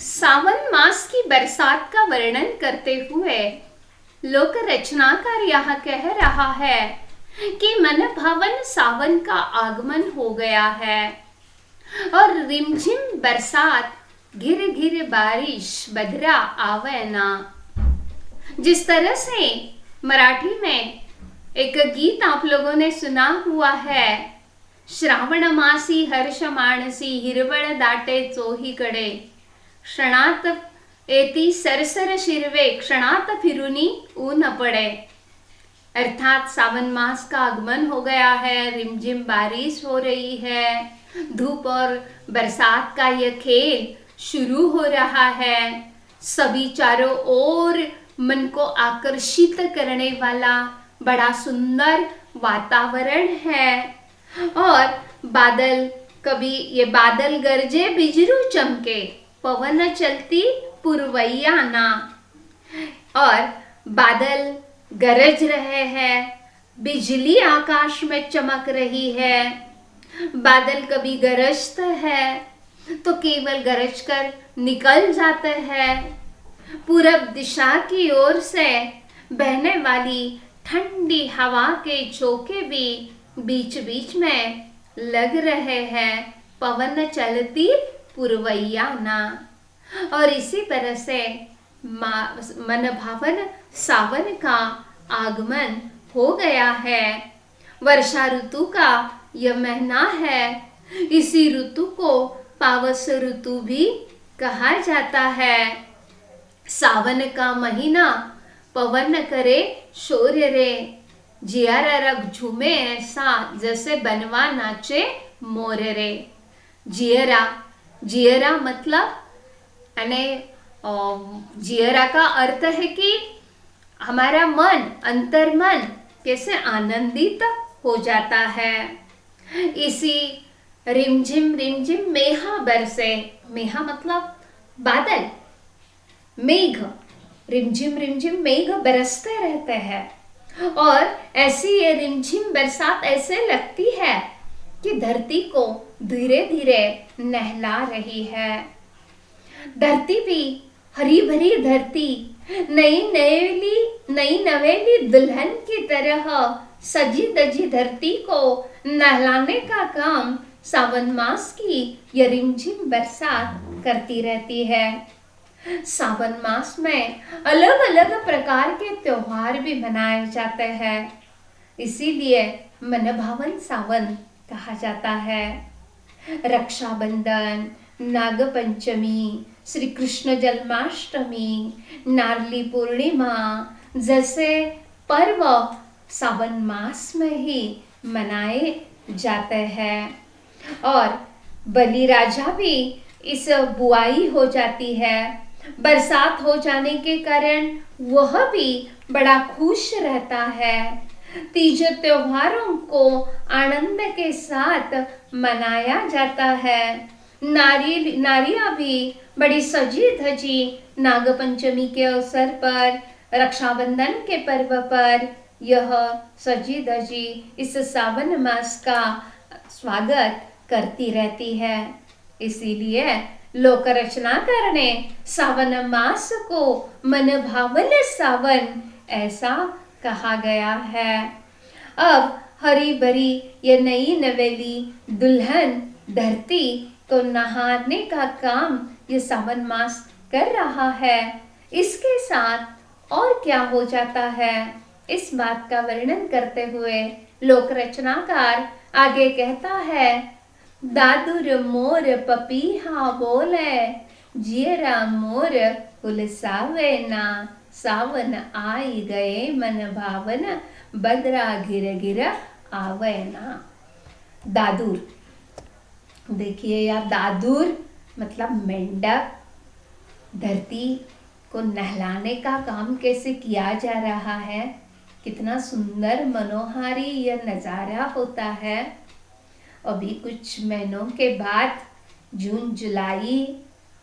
सावन मास की बरसात का वर्णन करते हुए लोक रचनाकार यह कह रहा है कि मन भवन सावन का आगमन हो गया है और रिमझिम बरसात घिर घिर बारिश बदरा आवे ना। जिस तरह से मराठी में एक गीत आप लोगों ने सुना हुआ है, श्रावण मासी हर्ष मानसी हिरवळ दाटे चोहीकडे, क्षणात येती सरसर शिरवे क्षणात फिरुनी ऊन पड़े। अर्थात सावन मास का आगमन हो गया है, रिमझिम बारिश हो रही है, धूप और बरसात का यह खेल शुरू हो रहा है। सभी चारों ओर मन को आकर्षित करने वाला बड़ा सुंदर वातावरण है और बादल, कभी ये बादल गरजे बिजरू चमके, पवन चलती पुरवैया ना। और बादल गरज रहे हैं, बिजली आकाश में चमक रही है। बादल कभी गरजते हैं तो केवल गरज कर निकल जाते हैं। पूरब दिशा की ओर से बहने वाली ठंडी हवा के झोंके भी बीच बीच में लग रहे हैं, पवन चलती पुरवैया ना। और इसी तरह से मन भावन सावन का आगमन हो गया है। वर्षा ऋतु का यह महीना है। इसी ऋतु को पावस ऋतु भी कहा जाता है। सावन का महीना पवन करे शोर रे, जियारा रग झूमे ऐसा जैसे बनवा नाचे मोर रे। जियरा, जियरा मतलब जियरा का अर्थ है कि हमारा मन, अंतर्मन कैसे आनंदित हो जाता है। इसी रिमझिम रिमझिम मेहा बरसे, मेहा मतलब बादल, मेघ, रिमझिम रिमझिम मेघ बरसते रहते हैं और ऐसी ये रिमझिम बरसात ऐसे लगती है कि धरती को धीरे धीरे नहला रही है। धरती भी हरी भरी धरती नई नवेली दुल्हन की तरह सजी धजी धरती को नहलाने का काम सावन मास की यह रिमझिम बरसात करती रहती है। सावन मास में अलग अलग प्रकार के त्योहार भी मनाए जाते हैं, इसीलिए मन भावन सावन कहा जाता है। रक्षाबंधन, नागपंचमी, श्री कृष्ण जन्माष्टमी, नारली पूर्णिमा जैसे पर्व सावन मास में ही मनाए जाते हैं। और बलि राजा भी इस बुआई हो जाती है। बरसात हो जाने के कारण वह भी बड़ा खुश रहता है। तीज त्योहारों को आनंद के साथ मनाया जाता है। नारियां भी बड़ी सजी धजी नागपंचमी के अवसर पर, रक्षाबंधन के पर्व पर यह सजी धजी इस सावन मास का स्वागत करती रहती है। इसीलिए लोक रचनाकार ने सावन मास को मन भावन सावन ऐसा कहा गया है। अब हरी भरी ये नई नवेली दुल्हन धरती को नहाने का काम ये सावन मास कर रहा है। इसके साथ और क्या हो जाता है, इस बात का वर्णन करते हुए लोक रचनाकार आगे कहता है, दादुर मोर पपीहा बोले, जियरा मोर हुलसावे ना, सावन आई गए मन भावन, बदरा गिर गिर आवे ना। दादुर, देखिए यार, दादुर मतलब मेंढक। धरती को नहलाने का काम कैसे किया जा रहा है, कितना सुंदर मनोहारी यह नज़ारा होता है। अभी कुछ महीनों के बाद, जून जुलाई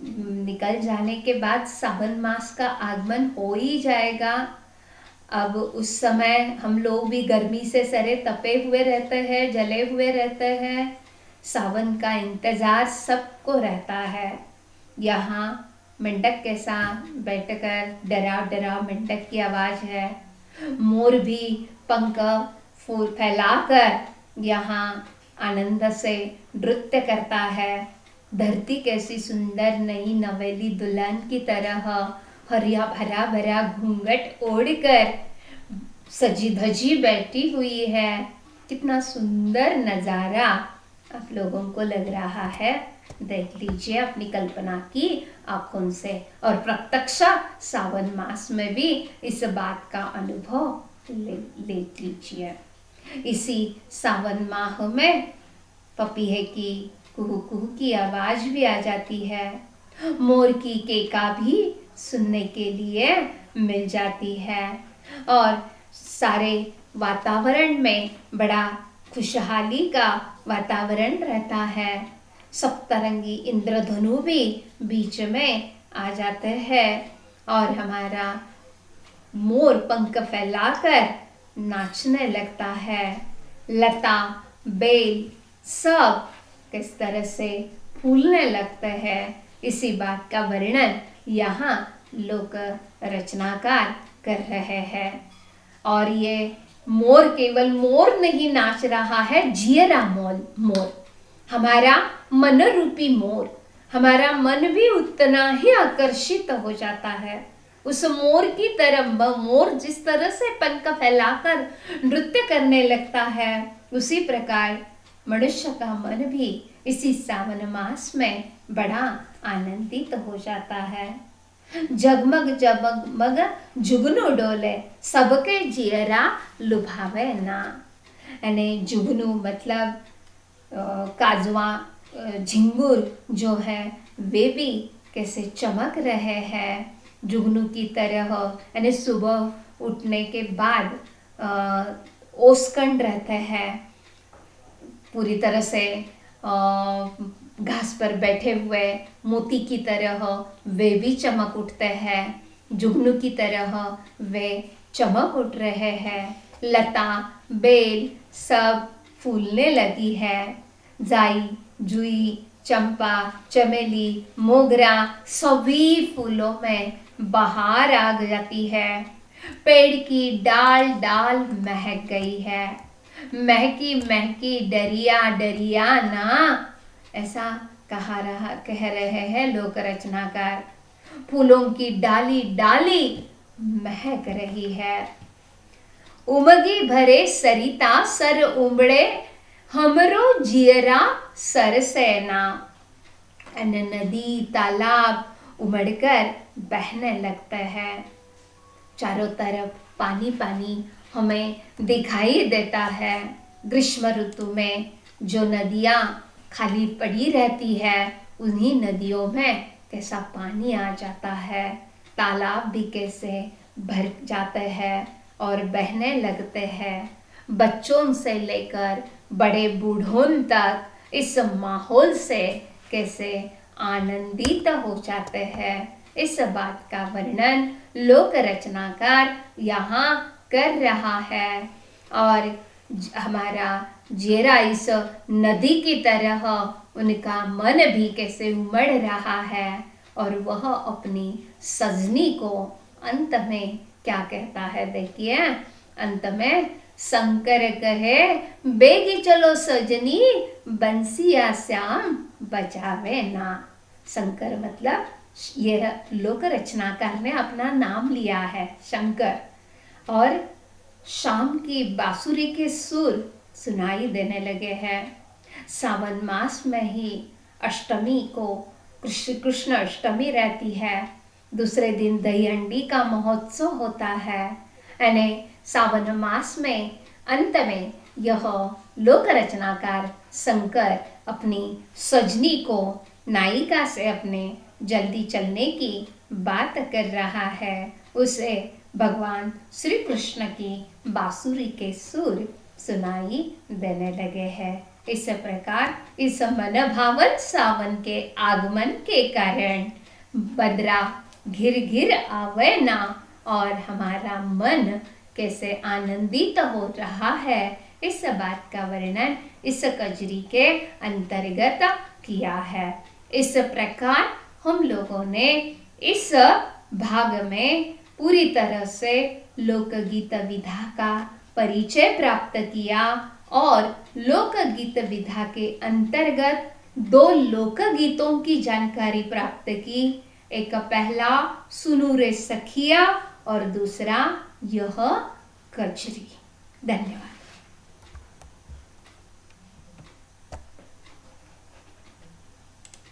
निकल जाने के बाद सावन मास का आगमन हो ही जाएगा। अब उस समय हम लोग भी गर्मी से सरे तपे हुए रहते हैं, जले हुए रहते हैं। सावन का इंतज़ार सबको रहता है। यहाँ मेंढक कैसा बैठकर डराव डराव मेंढक की आवाज है। मोर भी पंख फूल फैलाकर यहाँ आनंद से नृत्य करता है। धरती कैसी सुंदर नई नवेली दुल्हन की तरह हरिया भरा भरा घूंघट ओढ़कर सजी धजी बैठी हुई है। कितना सुंदर नजारा आप लोगों को लग रहा है। देख लीजिए अपनी कल्पना की आंखों से, और प्रत्यक्ष सावन मास में भी इस बात का अनुभव ले लीजिए। इसी सावन माह में पपीहे की कुहू कुहू की आवाज भी आ जाती है। मोर की केका भी सुनने के लिए मिल जाती है, और सारे वातावरण में बड़ा खुशहाली का वातावरण रहता है। सप्तरंगी इंद्रधनु भी बीच में आ जाते हैं, और हमारा मोर पंख फैलाकर नाचने लगता है। लता बेल सब किस तरह से फूलने लगते हैं, इसी बात का वर्णन यहाँ लोक रचनाकार कर रहे हैं। और ये मोर केवल मोर नहीं नाच रहा है, जियरा मोर, हमारा मन रूपी मोर, हमारा मन भी उतना ही आकर्षित हो जाता है उस मोर की तरफ। मोर जिस तरह से पंख फैलाकर नृत्य करने लगता है, उसी प्रकार मनुष्य का मन भी इसी सावन मास में बड़ा आनंदित हो जाता है। जगमग जगमग जुगनू डोले, सबके जियरा लुभावे ना। यानी जुगनू मतलब काजवा झिंगुर जो है वे भी कैसे चमक रहे हैं जुगनू की तरह। यानी सुबह उठने के बाद ओसकंड रहते हैं, पूरी तरह से घास पर बैठे हुए मोती की तरह वे भी चमक उठते हैं, जुगनू की तरह वे चमक उठ रहे हैं। लता बेल सब फूलने लगी है। जाई जुई चंपा चमेली मोगरा सभी फूलों में बहार आ जाती है। पेड़ की डाल डाल महक गई है। महकी महकी डरिया डरिया ना, ऐसा कह रहे हैं लोक रचनाकार। फूलों की डाली डाली महक रही है। उमगी भरे सरिता सर उमड़े, हमरो जियरा सर सेना। नदी तालाब उमड़कर बहने लगते हैं। चारों तरफ पानी पानी हमें दिखाई देता है। ग्रीष्म ऋतु में जो नदियाँ खाली पड़ी रहती है, उन्हीं नदियों में कैसा पानी आ जाता है। तालाब भी कैसे भर जाते हैं और बहने लगते हैं। बच्चों से लेकर बड़े बूढ़ों तक इस माहौल से कैसे आनंदित हो जाते हैं, इस बात का वर्णन लोक रचनाकार यहाँ कर रहा है। और हमारा जेरा इस नदी की तरह उनका मन भी कैसे उमड़ रहा है, और वह अपनी सजनी को अंत में क्या कहता है, देखिए अंत में शंकर कहे बेगी चलो सजनी, बंसिया श्याम बजावे ना। शंकर मतलब यह लोक रचनाकार ने अपना नाम लिया है शंकर, और शाम की बांसुरी के सुर सुनाई देने लगे हैं। सावन मास में ही अष्टमी को कृष्ण अष्टमी रहती है। दूसरे दिन दही हंडी का महोत्सव होता है। यानी सावन मास में अंत में यह लोक रचनाकार शंकर अपनी सजनी को नायिका से अपने जल्दी चलने की बात कर रहा है। उसे भगवान श्री कृष्ण की बांसुरी के सुर सुनाई देने लगे हैं। इस प्रकार इस मनभावन सावन के आगमन के कारण बदरा घिर घिर आवे ना, और हमारा मन कैसे आनंदित हो रहा है, इस बात का वर्णन इस कजरी के अंतर्गत किया है। इस प्रकार हम लोगों ने इस भाग में पूरी तरह से लोकगीत विधा का परिचय प्राप्त किया और लोकगीत विधा के अंतर्गत दो लोकगीतों की जानकारी प्राप्त की। एक पहला सुनू रे सखिया और दूसरा यह कजरी। धन्यवाद।